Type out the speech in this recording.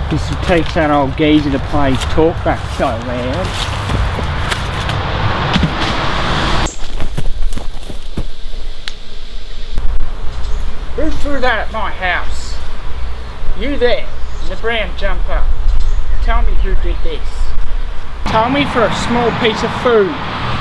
This will teach that old geezer to play his talkback so loud. Who threw that at my house? You there, in the brown jumper. Tell me who did this. Tell me for a small piece of food.